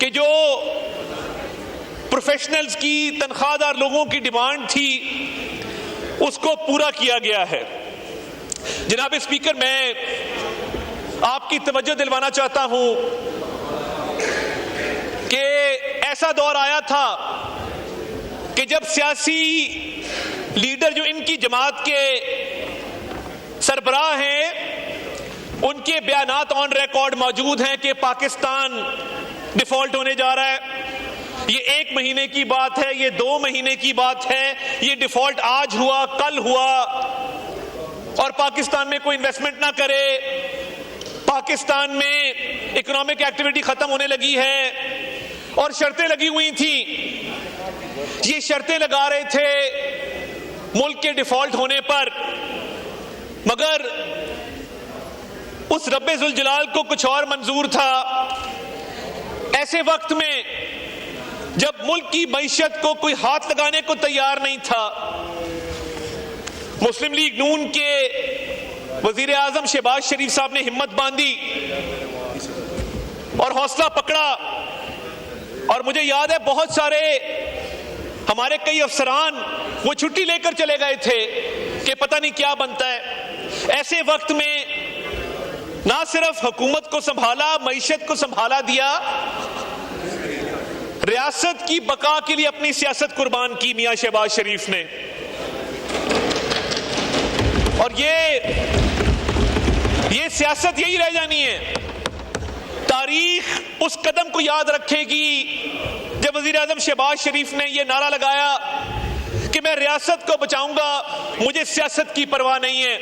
کہ جو پروفیشنلز کی تنخواہ لوگوں کی ڈیمانڈ تھی اس کو پورا کیا گیا ہے۔ جناب اسپیکر، میں آپ کی توجہ دلوانا چاہتا ہوں کہ ایسا دور آیا تھا کہ جب سیاسی لیڈر جو ان کی جماعت کے سربراہ ہیں ان کے بیانات آن ریکارڈ موجود ہیں کہ پاکستان ڈیفالٹ ہونے جا رہا ہے، یہ 1 مہینے کی بات ہے، یہ 2 مہینے کی بات ہے، یہ ڈیفالٹ آج ہوا کل ہوا، اور پاکستان میں کوئی انویسٹمنٹ نہ کرے، پاکستان میں اکنامک ایکٹیویٹی ختم ہونے لگی ہے، اور شرطیں لگی ہوئی تھیں۔ یہ شرطیں لگا رہے تھے ملک کے ڈیفالٹ ہونے پر، مگر اس رب ذوالجلال کو کچھ اور منظور تھا۔ ایسے وقت میں جب ملک کی معیشت کو کوئی ہاتھ لگانے کو تیار نہیں تھا، مسلم لیگ نون کے وزیر اعظم شہباز شریف صاحب نے ہمت باندھی اور حوصلہ پکڑا، اور مجھے یاد ہے بہت سارے ہمارے کئی افسران وہ چھٹی لے کر چلے گئے تھے کہ پتہ نہیں کیا بنتا ہے۔ ایسے وقت میں نہ صرف حکومت کو سنبھالا، معیشت کو سنبھالا دیا، ریاست کی بقا کے لیے اپنی سیاست قربان کی میاں شہباز شریف نے۔ اور یہ سیاست یہی رہ جانی ہے۔ تاریخ اس قدم کو یاد رکھے گی جب وزیر اعظم شہباز شریف نے یہ نعرہ لگایا کہ میں ریاست کو بچاؤں گا، مجھے سیاست کی پرواہ نہیں ہے۔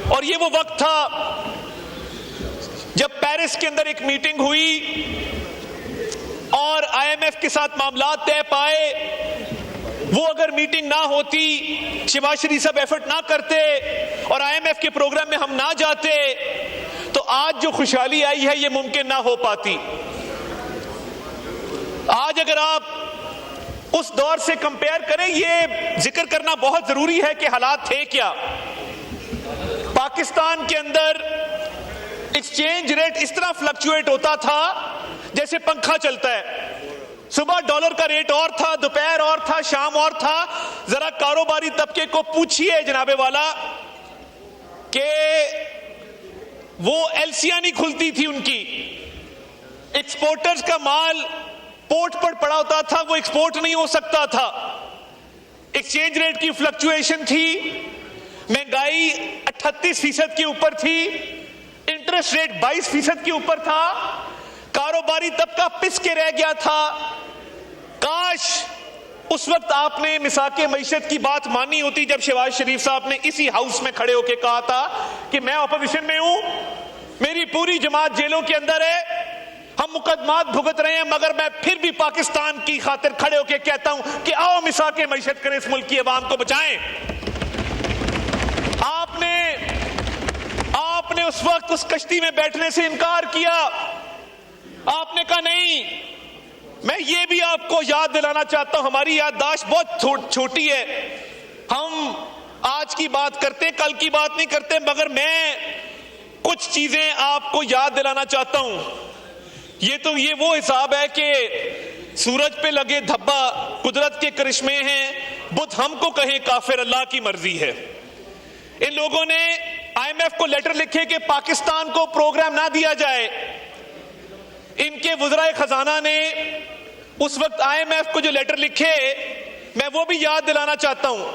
اور یہ وہ وقت تھا جب پیرس کے اندر ایک میٹنگ ہوئی اور IMF کے ساتھ معاملات طے پائے۔ وہ اگر میٹنگ نہ ہوتی، شہباز شریف صاحب ایفرٹ نہ کرتے اور IMF کے پروگرام میں ہم نہ جاتے، تو آج جو خوشحالی آئی ہے یہ ممکن نہ ہو پاتی۔ آج اگر آپ اس دور سے کمپیئر کریں، یہ ذکر کرنا بہت ضروری ہے کہ حالات تھے کیا۔ پاکستان کے اندر ایکسچینج ریٹ اس طرح فلکچویٹ ہوتا تھا جیسے پنکھا چلتا ہے۔ صبح ڈالر کا ریٹ اور تھا، دوپہر اور تھا، شام اور تھا۔ ذرا کاروباری طبقے کو پوچھئے جناب والا کہ وہ ایلسیاں نہیں کھلتی تھی ان کی، ایکسپورٹرز کا مال پورٹ پر پڑا ہوتا تھا، وہ ایکسپورٹ نہیں ہو سکتا تھا۔ ایکسچینج ریٹ کی فلکچویشن تھی، مہنگائی 38% کے اوپر تھی، انٹرسٹ ریٹ 22% کے اوپر تھا، کاروباری طبقہ پس کے رہ گیا تھا۔ کاش اس وقت آپ نے مساق معیشت کی بات مانی ہوتی جب شہباز شریف صاحب نے اسی ہاؤس میں کھڑے ہو کے کہا تھا کہ میں اپوزیشن میں ہوں، میری پوری جماعت جیلوں کے اندر ہے، ہم مقدمات بھگت رہے ہیں، مگر میں پھر بھی پاکستان کی خاطر کھڑے ہو کے کہتا ہوں کہ آؤ مساق معیشت کریں، اس ملک کی عوام کو بچائیں۔ آپ نے اس وقت اس کشتی میں بیٹھنے سے انکار کیا۔ آپ نے کہا نہیں۔ میں یہ بھی آپ کو یاد دلانا چاہتا ہوں، ہماری یادداشت بہت چھوٹی ہے، ہم آج کی بات کرتے کل کی بات نہیں کرتے، مگر میں کچھ چیزیں آپ کو یاد دلانا چاہتا ہوں۔ یہ وہ حساب ہے کہ سورج پہ لگے دھبا قدرت کے کرشمے ہیں، بدھ ہم کو کہیں کافر اللہ کی مرضی ہے۔ ان لوگوں نے IMF کو لیٹر لکھے کہ پاکستان کو پروگرام نہ دیا جائے۔ ان کے وزرائے خزانہ نے اس وقت IMF کو جو لیٹر لکھے، میں وہ بھی یاد دلانا چاہتا ہوں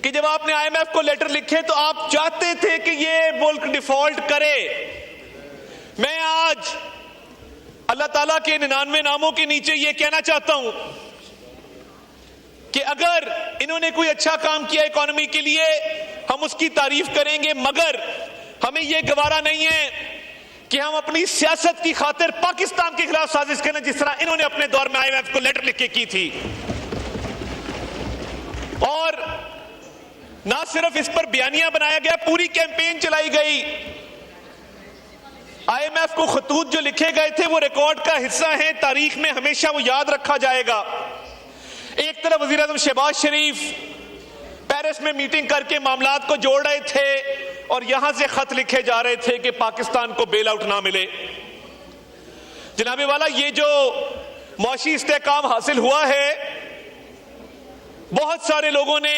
کہ جب آپ نے IMF کو لیٹر لکھے تو آپ چاہتے تھے کہ یہ ملک ڈیفالٹ کرے۔ میں آج اللہ تعالیٰ کے 99 ناموں کے نیچے یہ کہنا چاہتا ہوں کہ اگر انہوں نے کوئی اچھا کام کیا اکانومی کے لیے، ہم اس کی تعریف کریں گے، مگر ہمیں یہ گوارا نہیں ہے کہ ہم اپنی سیاست کی خاطر پاکستان کے خلاف سازش کریں، جس طرح انہوں نے اپنے دور میں IMF کو لیٹر لکھ کے کی تھی۔ اور نہ صرف اس پر بیانیہ بنایا گیا، پوری کیمپین چلائی گئی۔ IMF کو خطوط جو لکھے گئے تھے وہ ریکارڈ کا حصہ ہیں، تاریخ میں ہمیشہ وہ یاد رکھا جائے گا۔ ایک طرف وزیر اعظم شہباز شریف پیرس میں میٹنگ کر کے معاملات کو جوڑ رہے تھے، اور یہاں سے خط لکھے جا رہے تھے کہ پاکستان کو بیل آؤٹ نہ ملے. جناب والا, یہ جو معاشی استحکام حاصل ہوا ہے, بہت سارے لوگوں نے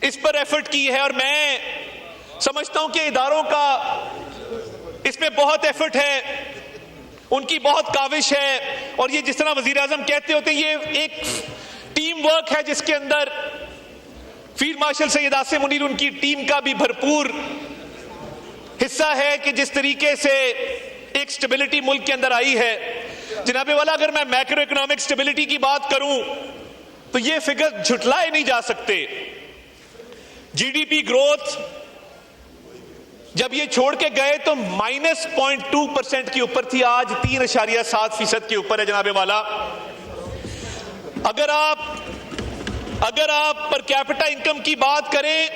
اس پر ایفرٹ کی ہے, اور میں سمجھتا ہوں کہ اداروں کا اس میں بہت ایفرٹ ہے, ان کی بہت کاوش ہے, اور یہ جس طرح وزیر اعظم کہتے ہوتے ہیں یہ ایک ٹیم ورک ہے جس کے اندر فیلڈ مارشل سید عاصم منیر ان کی ٹیم کا بھی بھرپور حصہ ہے کہ جس طریقے سے ایک سٹیبلٹی ملک کے اندر آئی ہے. جناب والا, اگر میں میکرو اکنامک سٹیبلٹی کی بات کروں تو یہ فگر جھٹلائے نہیں جا سکتے. جی ڈی پی گروتھ جب یہ چھوڑ کے گئے تو -0.2% کے اوپر تھی, آج 3.7% کے اوپر ہے. جناب والا, اگر آپ پر کیپٹا انکم کی بات کریں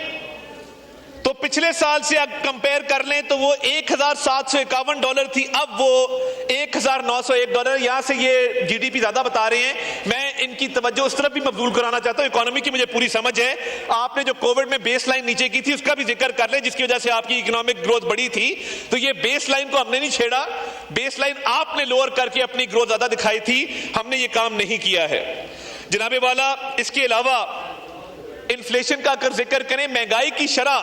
تو پچھلے سال سے کمپیئر کر لیں تو وہ $1,751 تھی, اب وہ $1,901. یہاں سے یہ جی ڈی پی زیادہ بتا رہے ہیں, میں ان کی توجہ اس طرف بھی مبذول کرانا چاہتا ہوں. اکانومی کی مجھے پوری سمجھ ہے, آپ نے جو کووڈ میں بیس لائن نیچے کی تھی اس کا بھی ذکر کر لیں جس کی وجہ سے آپ کی اکنامک گروتھ بڑی تھی. تو یہ بیس لائن کو ہم نے نہیں چھیڑا, بیس لائن آپ نے لوور کر کے اپنی گروتھ زیادہ دکھائی تھی, ہم نے یہ کام نہیں کیا ہے. جناب والا, اس کے علاوہ انفلیشن کا اگر ذکر کریں, مہنگائی کی شرح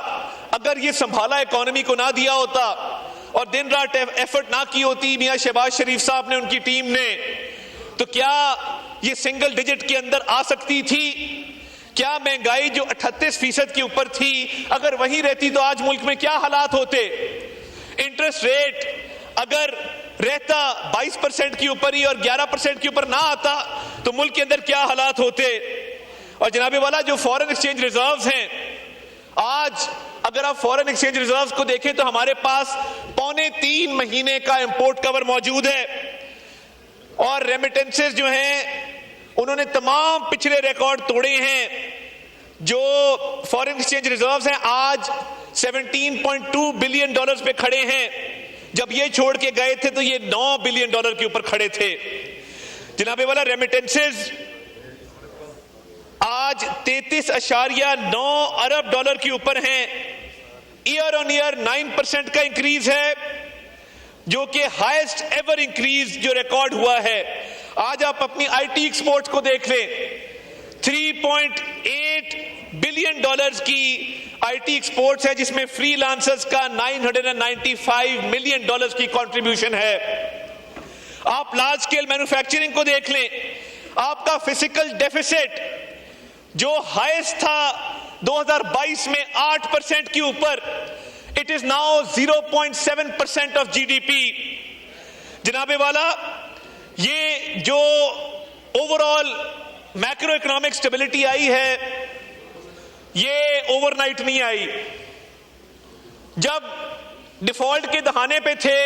اگر یہ سنبھالا اکانومی کو نہ دیا ہوتا اور دن رات ایفرٹ نہ کی ہوتی میاں شہباز شریف صاحب نے, ان کی ٹیم نے, تو کیا یہ سنگل ڈیجٹ کے اندر آ سکتی تھی؟ کیا مہنگائی جو 38% کے اوپر تھی اگر وہیں رہتی تو آج ملک میں کیا حالات ہوتے؟ انٹرسٹ ریٹ اگر رہتا 22% کے اوپر ہی اور 11% کے اوپر نہ آتا تو ملک کے اندر کیا حالات ہوتے؟ اور جناب والا, جو فورن ایکسچینج ریزروز ہیں, آج اگر آپ فورن ایکسچینج ریزروز کو دیکھیں تو ہمارے پاس 3.25 مہینے کا امپورٹ کور موجود ہے, اور ریمیٹنسز جو ہیں انہوں نے تمام پچھلے ریکارڈ توڑے ہیں. جو فورن ایکسچینج ریزروز ہیں آج $17.2 بلین پہ کھڑے ہیں, جب یہ چھوڑ کے گئے تھے تو یہ $9 بلین کے اوپر کھڑے تھے. جناب والا, ریمیٹنسز آج $33.9 ارب کے اوپر ہیں, ایئر آن ایئر 9% کا انکریز ہے, جو کہ ہائیسٹ ایور انکریز جو ریکارڈ ہوا ہے. آج آپ اپنی آئی ٹی ایکسپورٹ کو دیکھ لیں, $3.8 بلین کی آئی ٹی ایکسپورٹس ہے, جس میں فری لانسرز کا $995 ملین کی کنٹریبیوشن ہے. آپ لارج اسکیل مینوفیکچرنگ کو دیکھ لیں, آپ کا فزیکل ڈیفیسٹ جو ہائیسٹ تھا 2022 میں 8% کے اوپر, it is now 0.7% of G D P. جناب والا, یہ جو overall macro economic stability آئی ہے یہ اوور نائٹ نہیں آئی. جب ڈیفالٹ کے دہانے پہ تھے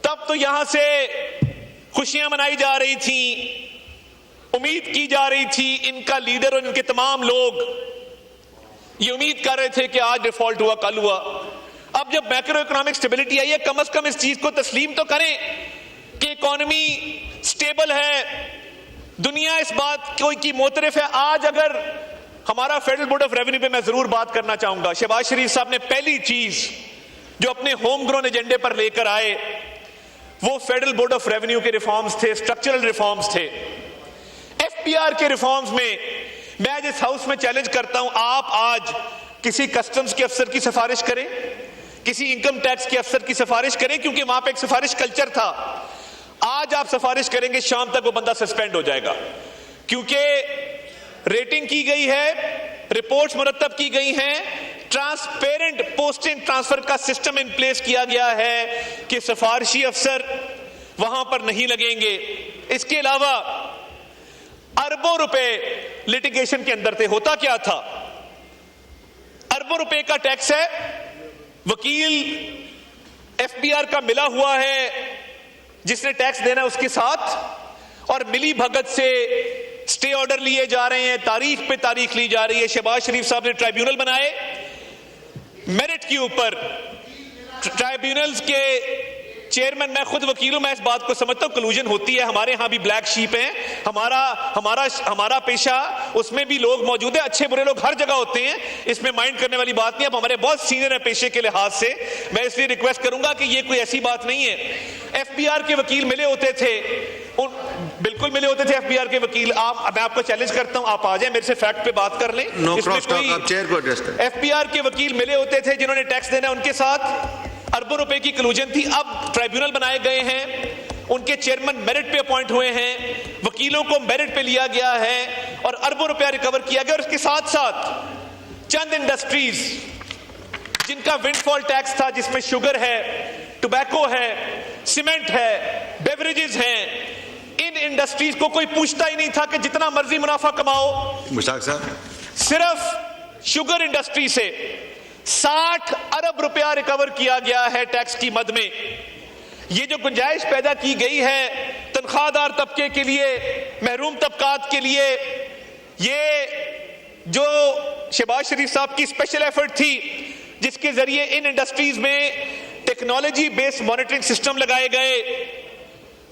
تب تو یہاں سے خوشیاں منائی جا رہی تھیں, امید کی جا رہی تھی, ان کا لیڈر اور ان کے تمام لوگ یہ امید کر رہے تھے کہ آج ڈیفالٹ ہوا کل ہوا. اب جب میکرو اکنامک سٹیبلٹی آئی ہے, کم از کم اس چیز کو تسلیم تو کریں کہ اکانومی سٹیبل ہے, دنیا اس بات کی معترف ہے. آج اگر ہمارا فیڈرل بورڈ آف ریونیو پہ میں ضرور بات کرنا چاہوں گا, شہباز شریف صاحب نے پہلی چیز جو اپنے ہوم گرون ایجنڈے پر لے کر آئے وہ فیڈرل بورڈ آف ریونیو کے ریفارمز تھے, اسٹرکچرل ریفارمز تھے. ایف پی آر کے ریفارمز میں آج اس ہاؤس میں چیلنج کرتا ہوں, آپ آج کسی کسٹمز کے افسر کی سفارش کریں, کسی انکم ٹیکس کے افسر کی سفارش کریں, کیونکہ وہاں پہ ایک سفارش کلچر تھا. آج آپ سفارش کریں گے شام تک وہ بندہ سسپینڈ ہو جائے گا, کیونکہ ریٹنگ کی گئی ہے, رپورٹس مرتب کی گئی ہیں, ٹرانسپیرنٹ پوسٹنگ ٹرانسفر کا سسٹم ان پلیس کیا گیا ہے کہ سفارشی افسر وہاں پر نہیں لگیں گے. اس کے علاوہ اربوں روپے لیٹیگیشن کے اندر تھے. ہوتا کیا تھا, اربوں روپے کا ٹیکس ہے, وکیل ایف بی آر کا ملا ہوا ہے جس نے ٹیکس دینا ہے اس کے ساتھ, اور ملی بھگت سے سٹے آرڈر لیے جا رہے ہیں, تاریخ پہ تاریخ لی جا رہی ہے. شہباز شریف صاحب نے ٹرائیبیونل بنائے میرٹ کے اوپر, ٹرائیبیونلز کے چیئرمین, میں خود وکیل ہوں, میں اس بات کو سمجھتا ہوں کلوژن ہوتی ہے, ہمارے ہاں بھی بلیک شیپ ہیں, ہمارا پیشہ اس میں بھی لوگ موجود ہیں, اچھے برے لوگ ہر جگہ ہوتے ہیں, اس میں مائنڈ کرنے والی بات نہیں. اب ہمارے بہت سینئر ہیں پیشے کے لحاظ سے, میں اس لیے ریکویسٹ کروں گا کہ یہ کوئی ایسی بات نہیں ہے. ایف بی آر کے وکیل ملے ہوتے تھے, بالکل ملے ہوتے تھے ایف بی آر کے وکیل. میں آپ کو چیلنج کرتا ہوں, آپ آ جائیں میرے سے فیکٹ پہ بات کر لیں. ایف بی آر کے وکیل ملے ہوتے تھے جنہوں نے ٹیکس دینا, ان کے ساتھ اربوں روپے کی کلوجن تھی. اب ٹرائیبیونل بنائے گئے ہیں, ان کے چیئرمین میرٹ پہ اپوائنٹ ہوئے ہیں, وکیلوں کو میرٹ پہ لیا گیا ہے اور اربوں روپیہ ریکور کیا گیا. اور اس کے ساتھ ساتھ چند انڈسٹریز جن کا ونڈ فال ٹیکس تھا, جس میں شوگر ہے, ٹوبیکو ہے, سیمنٹ ہے, بیوریجز ہیں, ان انڈسٹریز کو کوئی پوچھتا ہی نہیں تھا کہ جتنا مرضی منافع کماؤ. مشتاق صاحب, صرف شوگر انڈسٹری سے 60 ارب روپیہ ریکور کیا گیا ہے ٹیکس کی مد میں. یہ جو گنجائش پیدا کی گئی ہے تنخواہ دار طبقے کے لیے, محروم طبقات کے لیے, یہ جو شہباز شریف صاحب کی اسپیشل ایفرٹ تھی جس کے ذریعے ان انڈسٹریز میں ٹیکنالوجی بیسڈ مانیٹرنگ سسٹم لگائے گئے,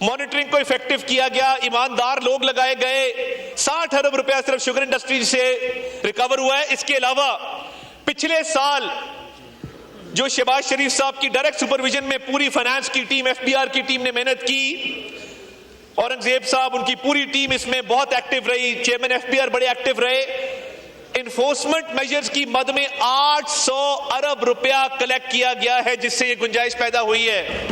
مانیٹرنگ کو افیکٹو کیا گیا, ایماندار لوگ لگائے گئے, 60 ارب روپیہ صرف شوگر انڈسٹری سے ریکور ہوا ہے. اس کے علاوہ پچھلے سال جو شہباز شریف صاحب کی ڈائریکٹ سپرویژن میں پوری فائنانس کی ٹیم, ایف بی آر کی ٹیم نے محنت کی, اورنگزیب صاحب ان کی پوری ٹیم اس میں بہت ایکٹیو رہی, چیئرمین ایف بی آر بڑے ایکٹیو رہے. انفورسمنٹ میجرز کی مد میں 800 ارب روپیہ کلیکٹ کیا گیا ہے, جس سے یہ گنجائش پیدا ہوئی ہے.